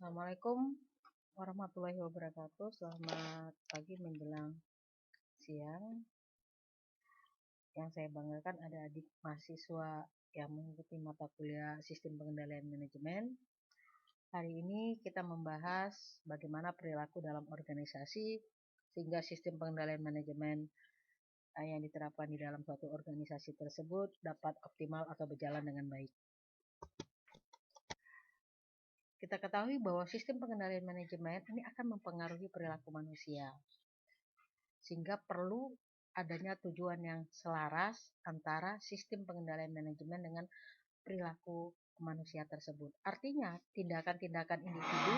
Assalamualaikum warahmatullahi wabarakatuh. Selamat pagi menjelang siang. Yang saya banggakan ada adik mahasiswa yang mengikuti mata kuliah Sistem Pengendalian Manajemen. Hari ini kita membahas bagaimana perilaku dalam organisasi sehingga sistem pengendalian manajemen yang diterapkan di dalam suatu organisasi tersebut dapat optimal atau berjalan dengan baik. Kita ketahui bahwa sistem pengendalian manajemen ini akan mempengaruhi perilaku manusia, sehingga perlu adanya tujuan yang selaras antara sistem pengendalian manajemen dengan perilaku manusia tersebut. Artinya, tindakan-tindakan individu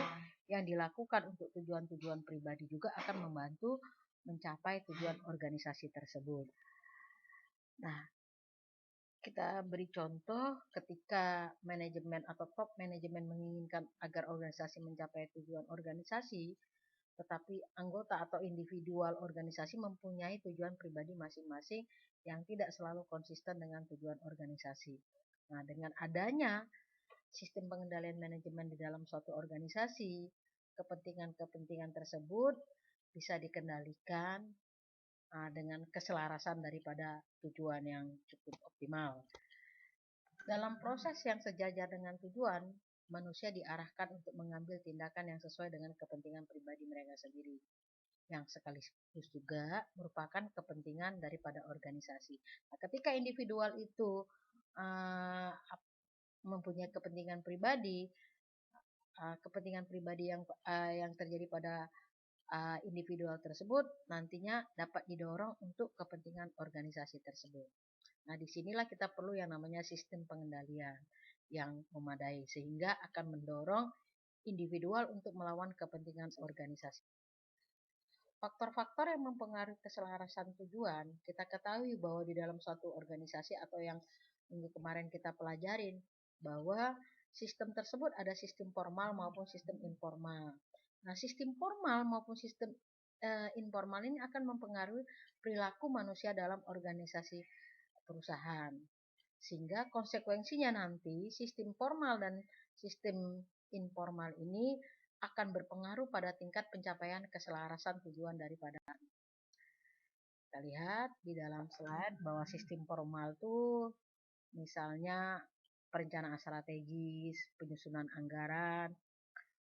yang dilakukan untuk tujuan-tujuan pribadi juga akan membantu mencapai tujuan organisasi tersebut. Nah, kita beri contoh ketika manajemen atau top manajemen menginginkan agar organisasi mencapai tujuan organisasi, tetapi anggota atau individual organisasi mempunyai tujuan pribadi masing-masing yang tidak selalu konsisten dengan tujuan organisasi. Nah, dengan adanya sistem pengendalian manajemen di dalam suatu organisasi, kepentingan-kepentingan tersebut bisa dikendalikan dengan keselarasan daripada tujuan yang cukup optimal. Dalam proses yang sejajar dengan tujuan, manusia diarahkan untuk mengambil tindakan yang sesuai dengan kepentingan pribadi mereka sendiri, yang sekaligus juga merupakan kepentingan daripada organisasi. Nah, ketika individual itu mempunyai kepentingan pribadi yang terjadi pada individual tersebut nantinya dapat didorong untuk kepentingan organisasi tersebut. Nah, disinilah kita perlu yang namanya sistem pengendalian yang memadai sehingga akan mendorong individual untuk melawan kepentingan organisasi. Faktor-faktor yang mempengaruhi keselarasan tujuan, kita ketahui bahwa di dalam suatu organisasi atau yang minggu kemarin kita pelajarin bahwa sistem tersebut ada sistem formal maupun sistem informal. Nah, sistem formal maupun sistem informal ini akan mempengaruhi perilaku manusia dalam organisasi perusahaan. Sehingga konsekuensinya nanti sistem formal dan sistem informal ini akan berpengaruh pada tingkat pencapaian keselarasan tujuan daripada. Kita lihat di dalam slide bahwa sistem formal itu misalnya perencanaan strategis, penyusunan anggaran,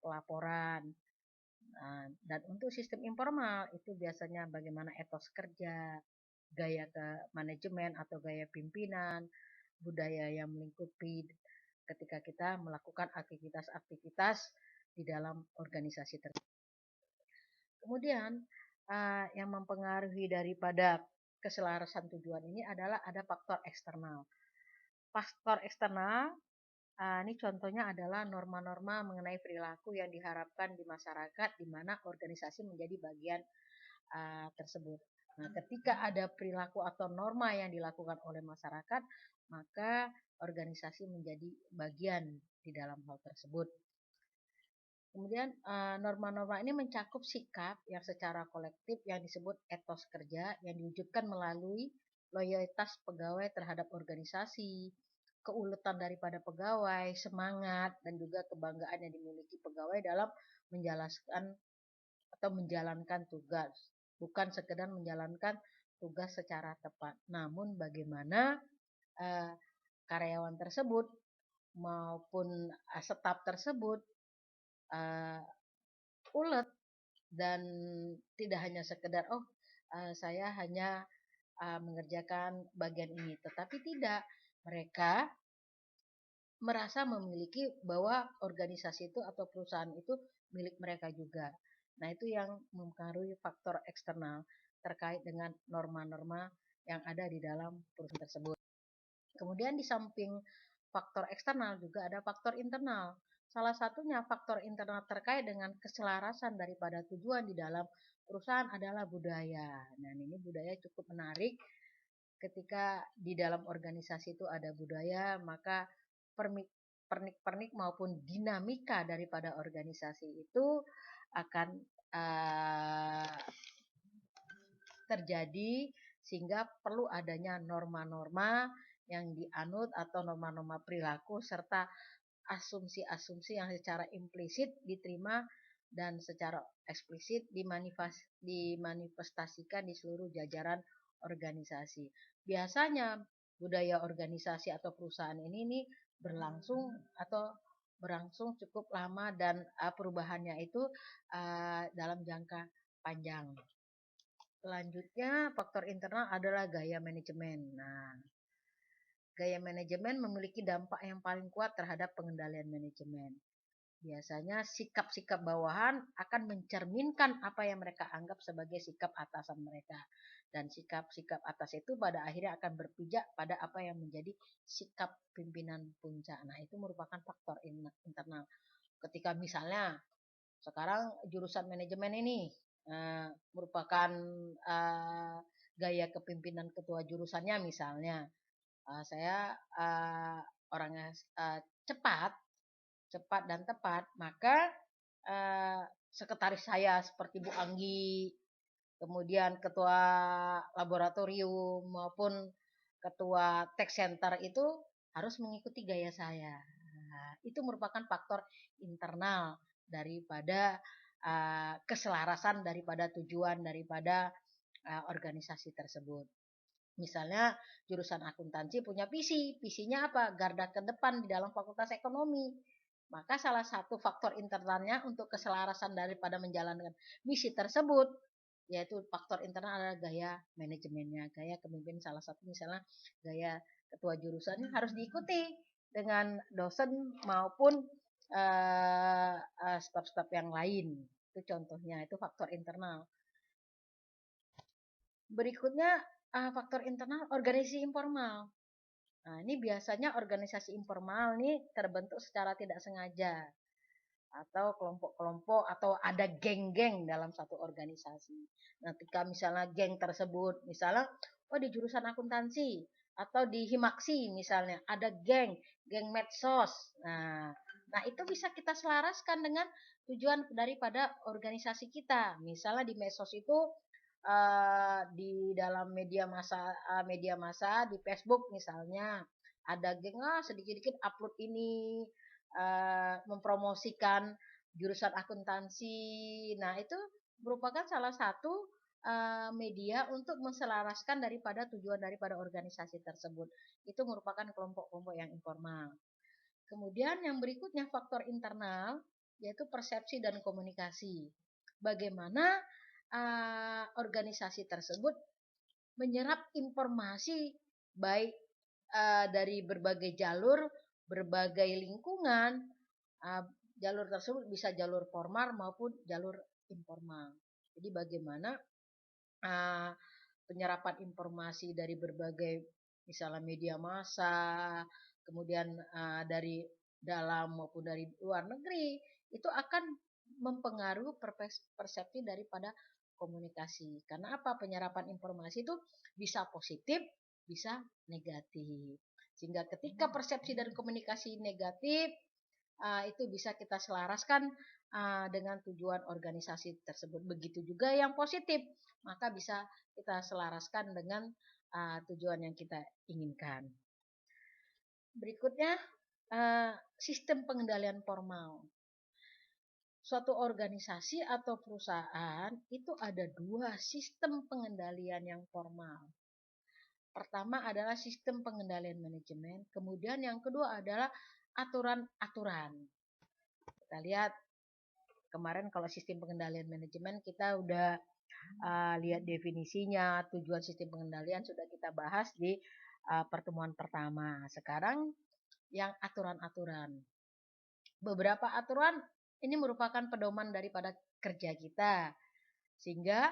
pelaporan. Nah, dan untuk sistem informal itu biasanya bagaimana etos kerja, gaya ke manajemen atau gaya pimpinan, budaya yang melingkupi ketika kita melakukan aktivitas-aktivitas di dalam organisasi tersebut. Kemudian yang mempengaruhi daripada keselarasan tujuan ini adalah ada faktor eksternal. Faktor eksternal ini contohnya adalah norma-norma mengenai perilaku yang diharapkan di masyarakat di mana organisasi menjadi bagian tersebut. Nah, ketika ada perilaku atau norma yang dilakukan oleh masyarakat, maka organisasi menjadi bagian di dalam hal tersebut. Kemudian norma-norma ini mencakup sikap yang secara kolektif yang disebut etos kerja yang diwujudkan melalui loyalitas pegawai terhadap organisasi, keuletan daripada pegawai, semangat, dan juga kebanggaan yang dimiliki pegawai dalam menjalankan tugas. Bukan sekedar menjalankan tugas secara tepat, namun bagaimana karyawan tersebut maupun staf tersebut ulet dan tidak hanya sekedar saya hanya mengerjakan bagian ini, tetapi tidak, mereka merasa memiliki bahwa organisasi itu atau perusahaan itu milik mereka juga. Nah, itu yang mempengaruhi faktor eksternal terkait dengan norma-norma yang ada di dalam perusahaan tersebut. Kemudian di samping faktor eksternal juga ada faktor internal. Salah satunya faktor internal terkait dengan keselarasan daripada tujuan di dalam perusahaan adalah budaya. Nah, ini budaya cukup menarik. Ketika di dalam organisasi itu ada budaya, maka pernik-pernik maupun dinamika daripada organisasi itu akan terjadi sehingga perlu adanya norma-norma yang dianut atau norma-norma perilaku serta asumsi-asumsi yang secara implisit diterima dan secara eksplisit dimanifestasikan di seluruh jajaran organisasi. Biasanya budaya organisasi atau perusahaan ini nih berlangsung cukup lama dan perubahannya itu dalam jangka panjang. Selanjutnya, faktor internal adalah gaya manajemen. Nah, gaya manajemen memiliki dampak yang paling kuat terhadap pengendalian manajemen. Biasanya sikap-sikap bawahan akan mencerminkan apa yang mereka anggap sebagai sikap atasan mereka. Dan sikap-sikap atas itu pada akhirnya akan berpijak pada apa yang menjadi sikap pimpinan puncak. Nah, itu merupakan faktor internal. Ketika misalnya sekarang jurusan manajemen ini merupakan gaya kepimpinan ketua jurusannya misalnya. Saya orangnya cepat dan tepat, maka sekretaris saya seperti Bu Anggi, kemudian ketua laboratorium maupun ketua tech center itu harus mengikuti gaya saya. Nah, itu merupakan faktor internal daripada keselarasan daripada tujuan daripada organisasi tersebut. Misalnya jurusan akuntansi punya visinya apa? Garda terdepan di dalam fakultas ekonomi. Maka salah satu faktor internalnya untuk keselarasan daripada menjalankan misi tersebut, yaitu faktor internal adalah gaya manajemennya, gaya kepemimpinan. Salah satu misalnya gaya ketua jurusannya harus diikuti dengan dosen maupun staf-staf yang lain. Itu contohnya, itu faktor internal. Berikutnya faktor internal organisasi informal. Nah, ini biasanya organisasi informal ini terbentuk secara tidak sengaja atau kelompok-kelompok atau ada geng-geng dalam satu organisasi. Nah, ketika misalnya geng tersebut, misalnya di jurusan akuntansi atau di Himaksi misalnya ada geng medsos. Nah, itu bisa kita selaraskan dengan tujuan daripada organisasi kita. Misalnya di medsos itu di dalam media massa di Facebook misalnya ada geng sedikit-sedikit upload ini mempromosikan jurusan akuntansi. Nah, itu merupakan salah satu media untuk menselaraskan daripada tujuan daripada organisasi tersebut. Itu merupakan kelompok-kelompok yang informal. Kemudian yang berikutnya faktor internal yaitu persepsi dan komunikasi. Bagaimana organisasi tersebut menyerap informasi baik dari berbagai jalur, berbagai lingkungan. Jalur tersebut bisa jalur formal maupun jalur informal. Jadi bagaimana penyerapan informasi dari berbagai misalnya media massa, kemudian dari dalam maupun dari luar negeri, itu akan mempengaruhi persepsi daripada komunikasi. Karena apa? Penyerapan informasi itu bisa positif, bisa negatif. Sehingga ketika persepsi dan komunikasi negatif, itu bisa kita selaraskan dengan tujuan organisasi tersebut. Begitu juga yang positif, maka bisa kita selaraskan dengan tujuan yang kita inginkan. Berikutnya, sistem pengendalian formal. Suatu organisasi atau perusahaan itu ada dua sistem pengendalian yang formal. Pertama adalah sistem pengendalian manajemen, kemudian yang kedua adalah aturan-aturan. Kita lihat kemarin kalau sistem pengendalian manajemen kita udah lihat definisinya, tujuan sistem pengendalian sudah kita bahas di pertemuan pertama. Sekarang yang aturan-aturan. Beberapa aturan ini merupakan pedoman daripada kerja kita. Sehingga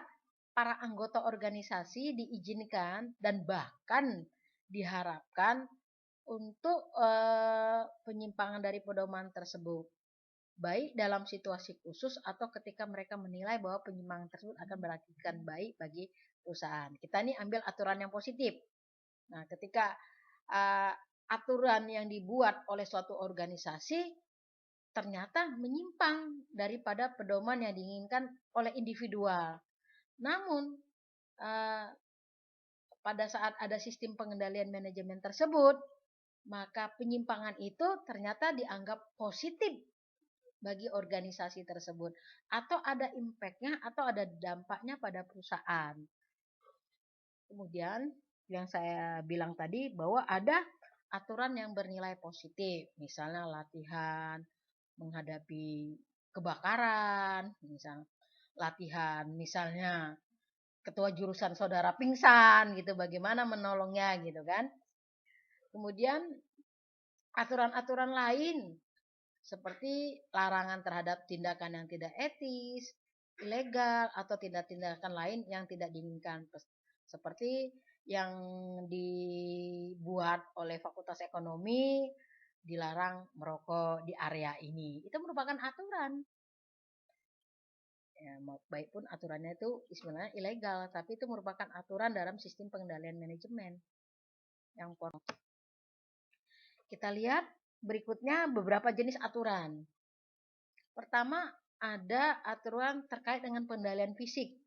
para anggota organisasi diizinkan dan bahkan diharapkan untuk penyimpangan dari pedoman tersebut. Baik dalam situasi khusus atau ketika mereka menilai bahwa penyimpangan tersebut akan berakibat baik bagi perusahaan. Kita ini ambil aturan yang positif. Nah, ketika aturan yang dibuat oleh suatu organisasi ternyata menyimpang daripada pedoman yang diinginkan oleh individual. Namun, pada saat ada sistem pengendalian manajemen tersebut, maka penyimpangan itu ternyata dianggap positif bagi organisasi tersebut, atau ada impact-nya atau ada dampaknya pada perusahaan. Kemudian yang saya bilang tadi bahwa ada aturan yang bernilai positif, misalnya latihan menghadapi kebakaran, misalnya latihan misalnya ketua jurusan saudara pingsan gitu, bagaimana menolongnya gitu kan. Kemudian aturan-aturan lain seperti larangan terhadap tindakan yang tidak etis, ilegal, atau tindak-tindakan lain yang tidak diinginkan. Seperti yang dibuat oleh Fakultas Ekonomi, dilarang merokok di area ini. Itu merupakan aturan. Ya, baik pun aturannya itu sebenarnya ilegal, tapi itu merupakan aturan dalam sistem pengendalian manajemen. Yang kita lihat berikutnya beberapa jenis aturan. Pertama, ada aturan terkait dengan pengendalian fisik.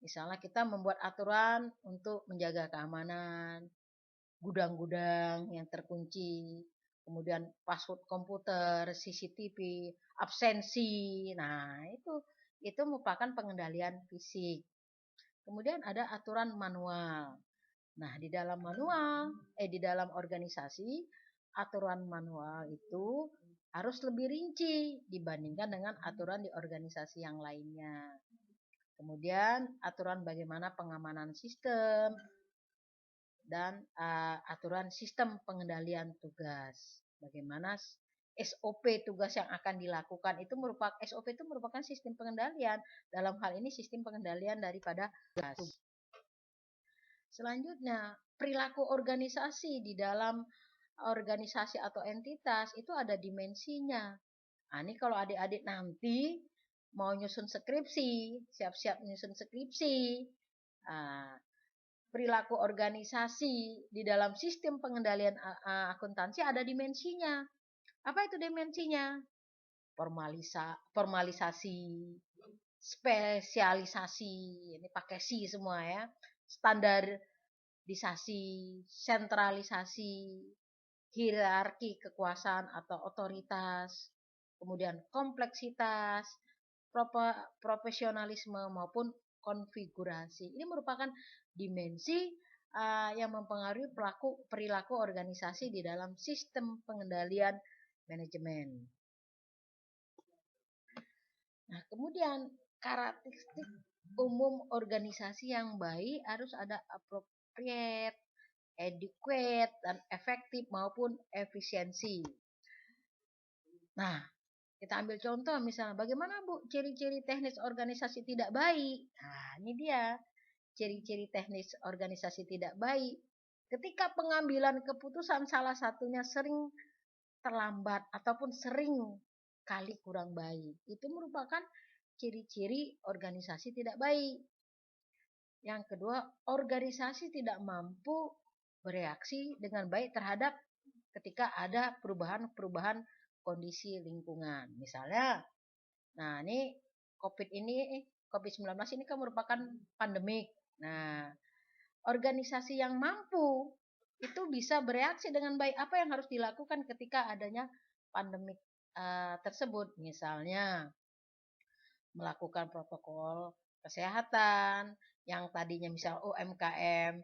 Misalnya kita membuat aturan untuk menjaga keamanan, gudang-gudang yang terkunci, kemudian password komputer, CCTV, absensi. Nah, itu merupakan pengendalian fisik. Kemudian ada aturan manual. Nah, di dalam organisasi, aturan manual itu harus lebih rinci dibandingkan dengan aturan di organisasi yang lainnya. Kemudian aturan bagaimana pengamanan sistem dan aturan sistem pengendalian tugas. Bagaimana SOP tugas yang akan dilakukan itu merupakan SOP itu merupakan sistem pengendalian. Dalam hal ini sistem pengendalian daripada tugas. Selanjutnya, perilaku organisasi di dalam organisasi atau entitas itu ada dimensinya. Nah, ini kalau adik-adik nanti mau nyusun skripsi, siap-siap nyusun skripsi, perilaku organisasi di dalam sistem pengendalian akuntansi ada dimensinya. Apa itu dimensinya? Formalisasi, spesialisasi, ini pakai si semua ya, standarisasi, sentralisasi, hierarki kekuasaan atau otoritas, kemudian kompleksitas, profesionalisme maupun konfigurasi. Ini merupakan dimensi yang mempengaruhi perilaku organisasi di dalam sistem pengendalian manajemen. Nah, kemudian karakteristik umum organisasi yang baik harus ada appropriate, adequate, dan efektif maupun efisiensi. Nah, kita ambil contoh misalnya, bagaimana Bu ciri-ciri teknis organisasi tidak baik? Nah, ini dia ciri-ciri teknis organisasi tidak baik. Ketika pengambilan keputusan salah satunya sering terlambat ataupun sering kali kurang baik. Itu merupakan ciri-ciri organisasi tidak baik. Yang kedua, organisasi tidak mampu bereaksi dengan baik terhadap ketika ada perubahan-perubahan kondisi lingkungan. Misalnya, nah ini COVID-19 ini kan merupakan pandemik. Nah, organisasi yang mampu itu bisa bereaksi dengan baik. Apa yang harus dilakukan ketika adanya pandemik tersebut? Misalnya, melakukan protokol kesehatan yang tadinya misal UMKM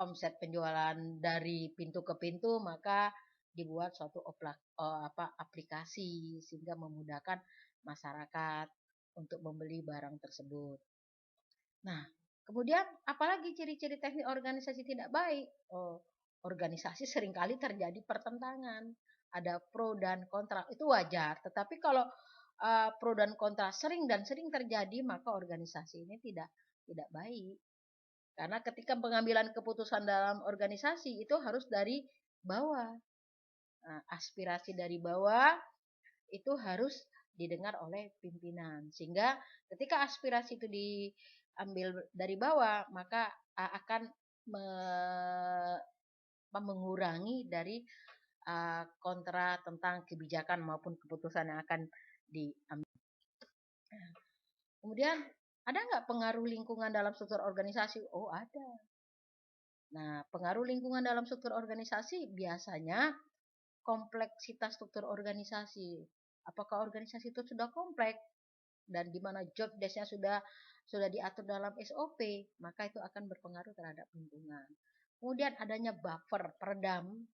omset penjualan dari pintu ke pintu, maka dibuat suatu aplikasi sehingga memudahkan masyarakat untuk membeli barang tersebut. Nah, kemudian apalagi ciri-ciri teknik organisasi tidak baik? Organisasi seringkali terjadi pertentangan, ada pro dan kontra, itu wajar. Tetapi kalau pro dan kontra sering terjadi, maka organisasi ini tidak baik. Karena ketika pengambilan keputusan dalam organisasi itu harus dari bawah. Nah, aspirasi dari bawah itu harus didengar oleh pimpinan. Sehingga ketika aspirasi itu diambil dari bawah, maka akan mengurangi dari kontra tentang kebijakan maupun keputusan yang akan diambil. Kemudian ada nggak pengaruh lingkungan dalam struktur organisasi? Oh, ada. Nah, pengaruh lingkungan dalam struktur organisasi biasanya kompleksitas struktur organisasi. Apakah organisasi itu sudah kompleks dan di mana job desk-nya sudah diatur dalam SOP, maka itu akan berpengaruh terhadap lingkungan. Kemudian adanya buffer peredam.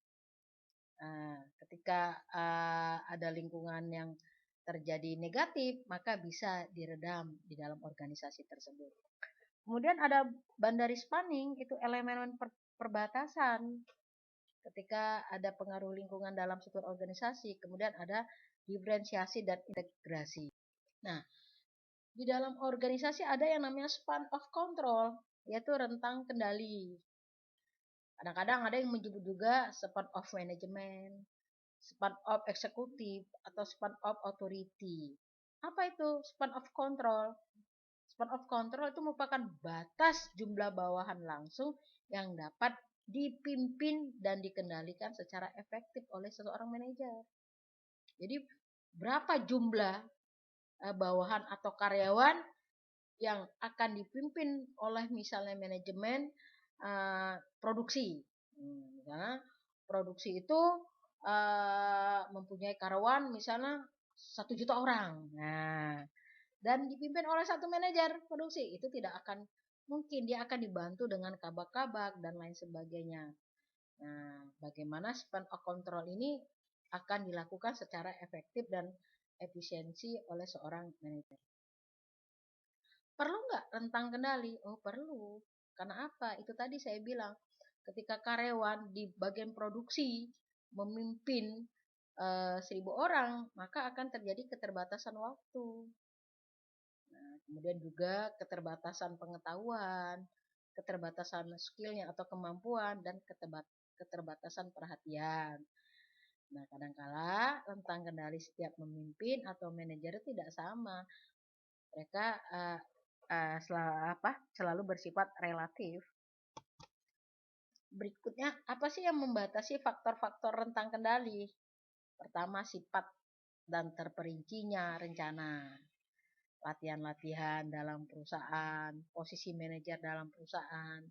Nah, ketika ada lingkungan yang terjadi negatif, maka bisa diredam di dalam organisasi tersebut. Kemudian ada boundary spanning, itu elemen perbatasan. Ketika ada pengaruh lingkungan dalam struktur organisasi, kemudian ada diferensiasi dan integrasi. Nah, di dalam organisasi ada yang namanya span of control, yaitu rentang kendali. Kadang-kadang ada yang menyebut juga span of management, span of eksekutif, atau span of authority. Apa itu span of control? Span of control itu merupakan batas jumlah bawahan langsung yang dapat dipimpin dan dikendalikan secara efektif oleh seseorang manajer. Jadi berapa jumlah bawahan atau karyawan yang akan dipimpin oleh misalnya manajemen produksi. Misalnya produksi itu mempunyai karyawan misalnya 1 juta orang. Nah, dan dipimpin oleh satu manajer produksi, itu tidak akan mungkin. Dia akan dibantu dengan kabak-kabak dan lain sebagainya. Nah, bagaimana span of control ini akan dilakukan secara efektif dan efisiensi oleh seorang manajer. Perlu nggak rentang kendali? Oh, perlu. Karena apa? Itu tadi saya bilang, ketika karyawan di bagian produksi memimpin 1.000 orang, maka akan terjadi keterbatasan waktu. Nah, kemudian juga keterbatasan pengetahuan, keterbatasan skillnya atau kemampuan, dan keterbatasan perhatian. Nah, kadangkala rentang kendali setiap memimpin atau manajer tidak sama. Mereka selalu bersifat relatif. Berikutnya, apa sih yang membatasi faktor-faktor rentang kendali? Pertama, sifat dan terperincinya rencana. Latihan-latihan dalam perusahaan, posisi manajer dalam perusahaan,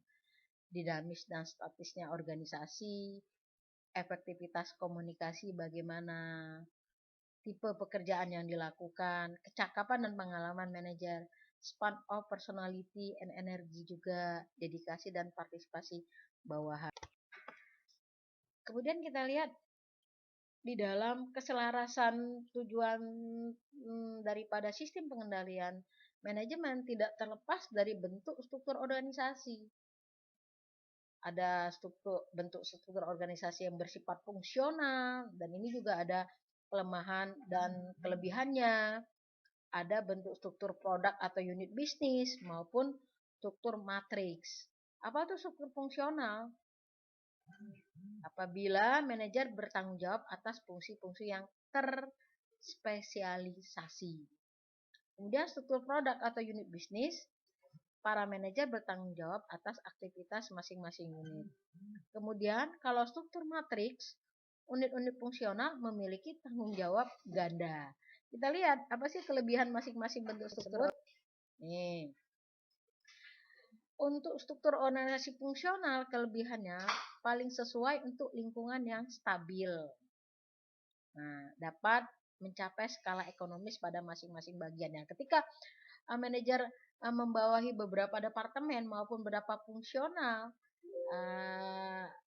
dinamis dan statisnya organisasi, efektivitas komunikasi bagaimana, tipe pekerjaan yang dilakukan, kecakapan dan pengalaman manajer, span of personality and energy juga, dedikasi dan partisipasi bawahan. Kemudian kita lihat di dalam keselarasan tujuan daripada sistem pengendalian manajemen tidak terlepas dari bentuk struktur organisasi. Ada bentuk struktur organisasi yang bersifat fungsional, dan ini juga ada kelemahan dan kelebihannya. Ada bentuk struktur produk atau unit bisnis maupun struktur matriks. Apa itu struktur fungsional? Apabila manajer bertanggung jawab atas fungsi-fungsi yang terspesialisasi. Kemudian struktur produk atau unit bisnis, para manajer bertanggung jawab atas aktivitas masing-masing unit. Kemudian kalau struktur matriks, unit-unit fungsional memiliki tanggung jawab ganda. Kita lihat apa sih kelebihan masing-masing bentuk struktur. Nih. Untuk struktur organisasi fungsional, kelebihannya paling sesuai untuk lingkungan yang stabil. Nah, dapat mencapai skala ekonomis pada masing-masing bagiannya. Ketika manajer membawahi beberapa departemen maupun beberapa fungsional,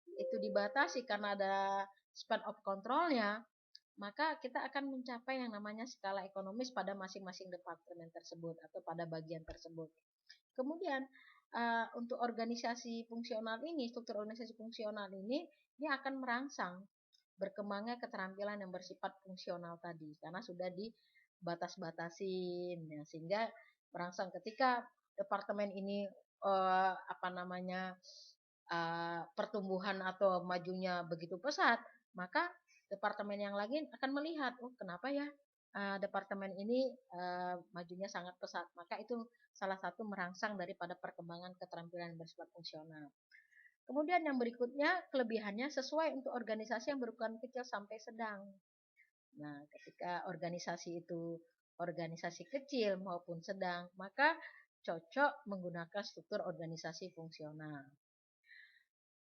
itu dibatasi karena ada span of controlnya, maka kita akan mencapai yang namanya skala ekonomis pada masing-masing departemen tersebut atau pada bagian tersebut. Kemudian untuk organisasi fungsional ini, struktur organisasi fungsional ini akan merangsang berkembangnya keterampilan yang bersifat fungsional tadi, karena sudah dibatas-batasin, ya, sehingga merangsang ketika departemen ini pertumbuhan atau majunya begitu pesat, maka departemen yang lain akan melihat, oh kenapa ya departemen ini majunya sangat pesat, maka itu salah satu merangsang daripada perkembangan keterampilan bersifat fungsional. Kemudian yang berikutnya, kelebihannya sesuai untuk organisasi yang berukuran kecil sampai sedang. Nah, ketika organisasi itu organisasi kecil maupun sedang, maka cocok menggunakan struktur organisasi fungsional.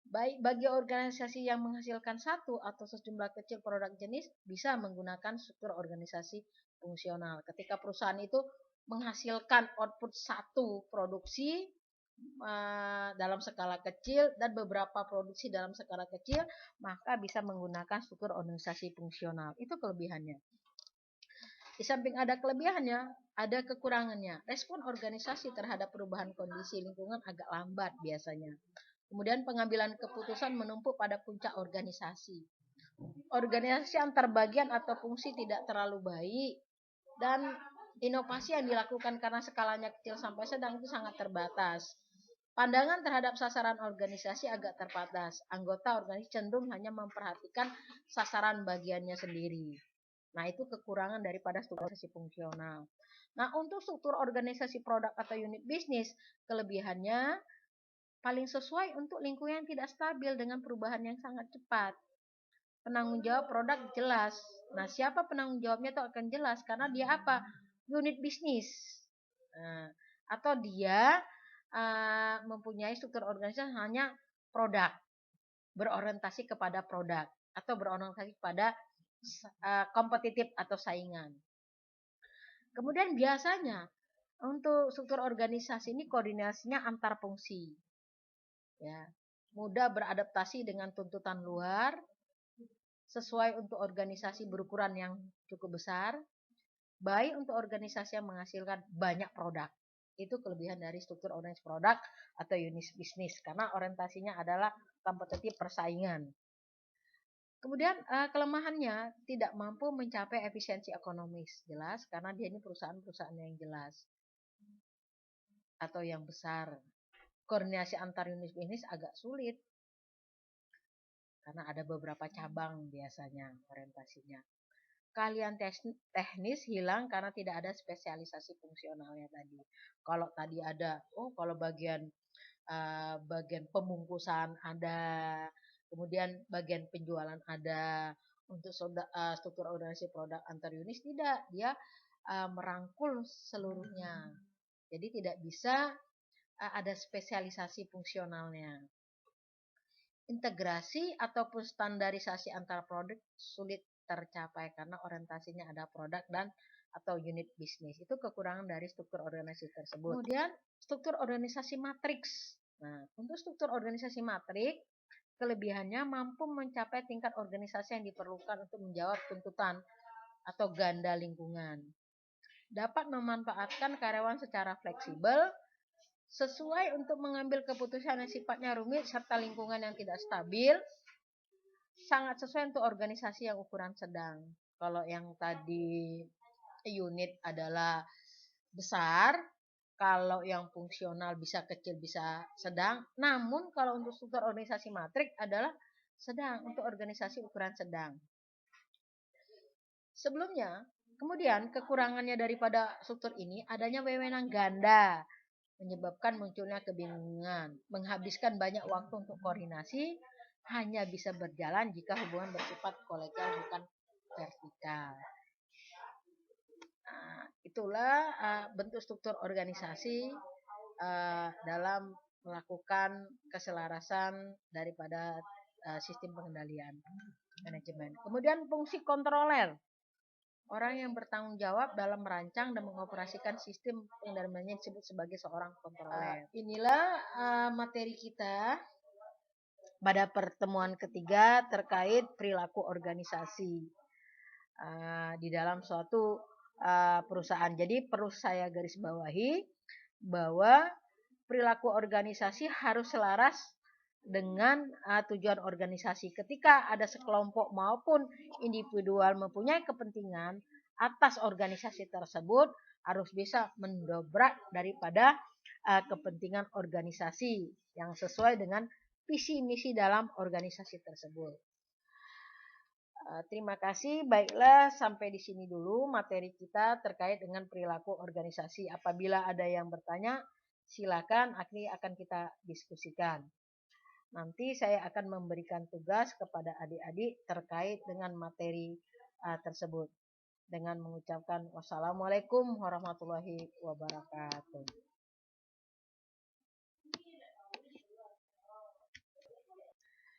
Baik bagi organisasi yang menghasilkan satu atau sejumlah kecil produk jenis bisa menggunakan struktur organisasi fungsional. Ketika perusahaan itu menghasilkan output satu produksi dalam skala kecil dan beberapa produksi dalam skala kecil, maka bisa menggunakan struktur organisasi fungsional. Itu kelebihannya. Di samping ada kelebihannya, ada kekurangannya. Respon organisasi terhadap perubahan kondisi lingkungan agak lambat biasanya. Kemudian pengambilan keputusan menumpuk pada puncak organisasi. Organisasi antar bagian atau fungsi tidak terlalu baik dan inovasi yang dilakukan karena skalanya kecil sampai sedang itu sangat terbatas. Pandangan terhadap sasaran organisasi agak terbatas. Anggota organisasi cenderung hanya memperhatikan sasaran bagiannya sendiri. Nah, itu kekurangan daripada struktur organisasi fungsional. Nah, untuk struktur organisasi produk atau unit bisnis, kelebihannya paling sesuai untuk lingkungan yang tidak stabil dengan perubahan yang sangat cepat. Penanggung jawab produk jelas. Nah, siapa penanggung jawabnya itu akan jelas karena dia apa? Unit bisnis. Nah, atau dia mempunyai struktur organisasi hanya produk, berorientasi kepada produk atau berorientasi kepada kompetitif atau saingan. Kemudian biasanya untuk struktur organisasi ini koordinasinya antar fungsi. Ya, mudah beradaptasi dengan tuntutan luar, sesuai untuk organisasi berukuran yang cukup besar, baik untuk organisasi yang menghasilkan banyak produk. Itu kelebihan dari struktur organisasi produk atau unit bisnis karena orientasinya adalah kompetitif persaingan. Kemudian kelemahannya tidak mampu mencapai efisiensi ekonomis, jelas karena dia ini perusahaan-perusahaan yang jelas atau yang besar. Koordinasi antar unit bisnis agak sulit karena ada beberapa cabang biasanya orientasinya. Keahlian teknis hilang karena tidak ada spesialisasi fungsionalnya tadi. Kalau tadi ada, kalau bagian pembungkusan ada, kemudian bagian penjualan ada, untuk struktur organisasi produk antar unit tidak, dia merangkul seluruhnya. Jadi tidak bisa ada spesialisasi fungsionalnya. Integrasi ataupun standarisasi antar produk sulit tercapai karena orientasinya ada produk dan atau unit bisnis. Itu kekurangan dari struktur organisasi tersebut. Kemudian struktur organisasi matriks. Nah, untuk struktur organisasi matriks, kelebihannya mampu mencapai tingkat organisasi yang diperlukan untuk menjawab tuntutan atau ganda lingkungan. Dapat memanfaatkan karyawan secara fleksibel, sesuai untuk mengambil keputusan yang sifatnya rumit serta lingkungan yang tidak stabil, sangat sesuai untuk organisasi yang ukuran sedang. Kalau yang tadi unit adalah besar, kalau yang fungsional bisa kecil bisa sedang, namun kalau untuk struktur organisasi matrik adalah sedang, untuk organisasi ukuran sedang. Sebelumnya, kemudian kekurangannya daripada struktur ini adanya wewenang ganda, menyebabkan munculnya kebingungan, menghabiskan banyak waktu untuk koordinasi, hanya bisa berjalan jika hubungan bersifat kolegial bukan vertikal. Nah, itulah bentuk struktur organisasi dalam melakukan keselarasan daripada sistem pengendalian manajemen. Kemudian fungsi kontroler. Orang yang bertanggung jawab dalam merancang dan mengoperasikan sistem pengendalian disebut sebagai seorang kontroler. Inilah materi kita pada pertemuan ketiga terkait perilaku organisasi di dalam suatu perusahaan. Jadi perlu saya garis bawahi bahwa perilaku organisasi harus selaras dengan tujuan organisasi. Ketika ada sekelompok maupun individual mempunyai kepentingan atas organisasi tersebut, harus bisa mendobrak daripada kepentingan organisasi yang sesuai dengan visi misi dalam organisasi tersebut. Terima kasih. Baiklah, sampai di sini dulu materi kita terkait dengan perilaku organisasi. Apabila ada yang bertanya, silakan, akan kita diskusikan. Nanti saya akan memberikan tugas kepada adik-adik terkait dengan materi tersebut. Dengan mengucapkan wassalamualaikum warahmatullahi wabarakatuh.